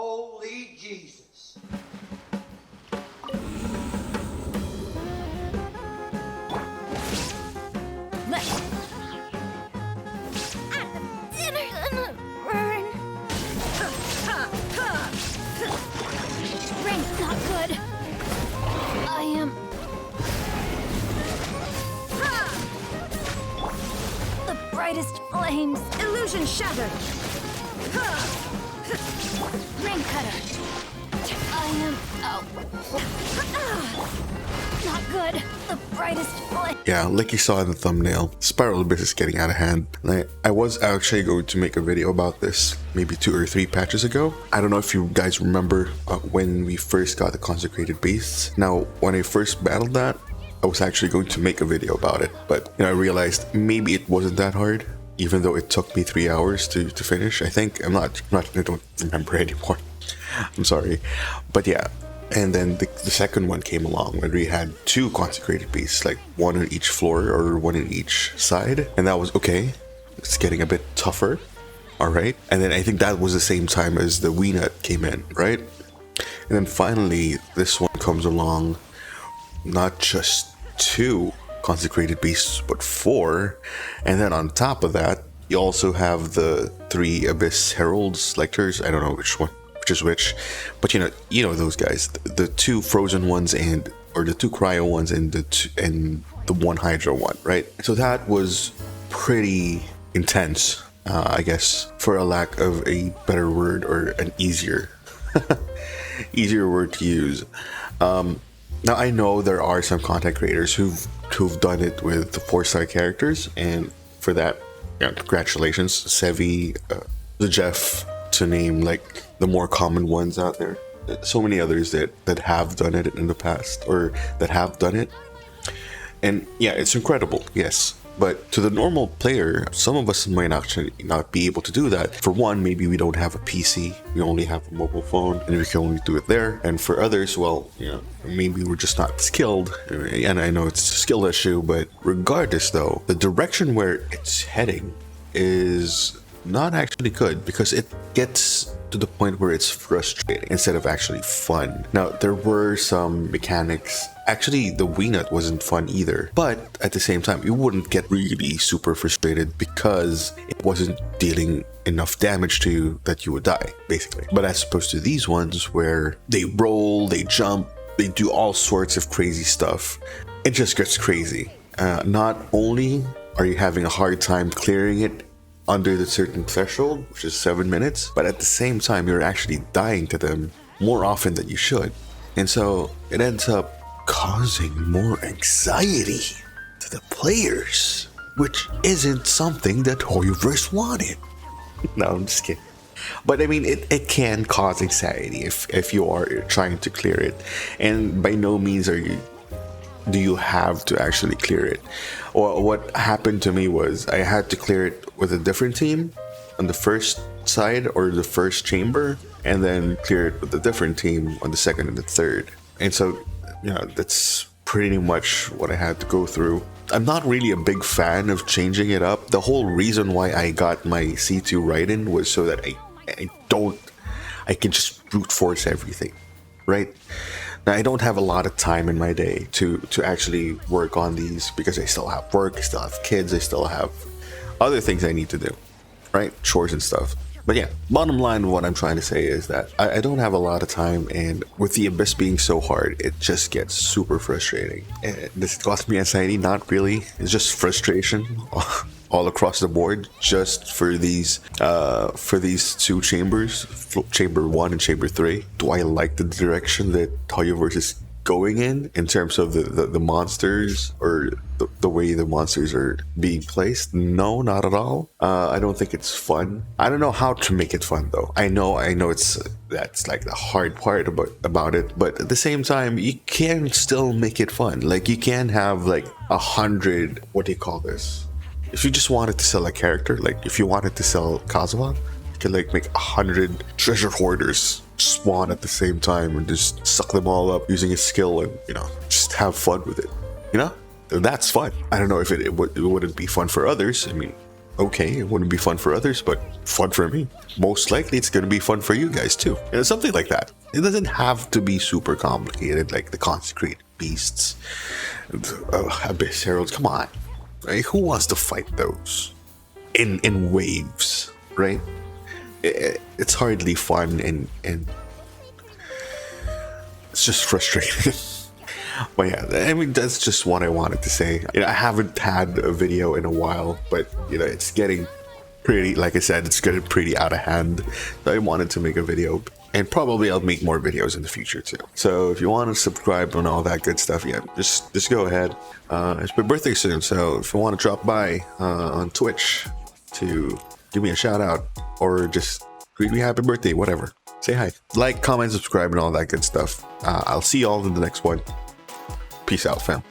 Holy Jesus. Rain's not good. I am... The brightest flames. Illusion shattered. Rain cutter. I am... Oh. Not good. The brightest flame. Yeah, like you saw in the thumbnail, Spiral Abyss is getting out of hand. I was actually going to make a video about this maybe 2 or 3 patches ago. I don't know if you guys remember when we first got the Consecrated Beasts. Now, when I first battled that, I was actually going to make a video about it, but I realized maybe it wasn't that hard, even though it took me 3 hours to finish. I think I don't remember anymore. I'm sorry, but yeah. And then the second one came along when we had 2 Consecrated Beasts, like 1 on each floor or 1 on each side, and that was okay. It's getting a bit tougher, all right. And then I think that was the same time as the Weenut came in, right? And then finally this one comes along, not just 2 Consecrated Beasts, but 4, and then on top of that, you also have the 3 Abyss Heralds, Lectors. I don't know which one. Is which, but you know those guys, the 2 frozen ones or the 2 cryo ones and the 1 hydro one, right? So that was pretty intense, I guess, for a lack of a better word or an easier word to use. Now I know there are some content creators who've done it with the 4-star characters, and for that, congratulations, Sevi, the Jeff, to name like the more common ones out there. So many others that have done it in the past, or that have done it, and yeah, it's incredible, yes. But to the normal player, some of us might actually not be able to do that. For one, maybe we don't have a PC, we only have a mobile phone, and we can only do it there. And for others, well, maybe we're just not skilled. And I know it's a skill issue, but regardless though, the direction where it's heading is not actually good, because it gets to the point where it's frustrating instead of actually fun. Now, there were some mechanics. Actually, the Weenut wasn't fun either, but at the same time, you wouldn't get really super frustrated because it wasn't dealing enough damage to you that you would die, basically. But as opposed to these ones where they roll, they jump, they do all sorts of crazy stuff, it just gets crazy. Not only are you having a hard time clearing it under the certain threshold, which is 7 minutes, but at the same time you're actually dying to them more often than you should, and so it ends up causing more anxiety to the players, which isn't something that Hoyoverse wanted. No, I'm just kidding. But I mean, it can cause anxiety if you are trying to clear it, and by no means do you have to actually clear it. Or what happened to me was I had to clear it with a different team on the first side or the first chamber, and then clear it with a different team on the second and the third. And so, that's pretty much what I had to go through. I'm not really a big fan of changing it up. The whole reason why I got my C2 Raiden was so that I can just brute force everything, right? Now, I don't have a lot of time in my day to actually work on these, because I still have work, I still have kids, I still have other things I need to do, right? Chores and stuff. But yeah, bottom line, what I'm trying to say is that I don't have a lot of time, and with the Abyss being so hard, it just gets super frustrating. And does it cause me anxiety? Not really. It's just frustration all across the board, just for these 2 chambers, chamber 1 and chamber 3. Do I like the direction that Hoyoverse is going in terms of the monsters, or the way the monsters are being placed? No, not at all. I don't think it's fun. I don't know how to make it fun though. I know that's like the hard part about it, but at the same time, you can still make it fun. Like, you can have like 100, what do you call this? If you just wanted to sell a character, like if you wanted to sell Kazuha, you could like make 100 treasure hoarders spawn at the same time and just suck them all up using a skill, and just have fun with it. That's fun. I don't know if it wouldn't be fun for others. I mean, Okay, it wouldn't be fun for others, but fun for me. Most likely it's going to be fun for you guys too. Something like that. It doesn't have to be super complicated like the consecrated beasts, abyss heralds. Come on, right? Who wants to fight those in waves, right? It's hardly fun and it's just frustrating. But yeah, I mean, that's just what I wanted to say. I haven't had a video in a while, but it's getting pretty, like I said, it's getting pretty out of hand. So I wanted to make a video, and probably I'll make more videos in the future too. So if you want to subscribe and all that good stuff, yeah, just go ahead. It's my birthday soon, so if you want to drop by on Twitch to give me a shout out or just greet me happy birthday, whatever, say hi, like, comment, subscribe, and all that good stuff. I'll see you all in the next one. Peace out, fam.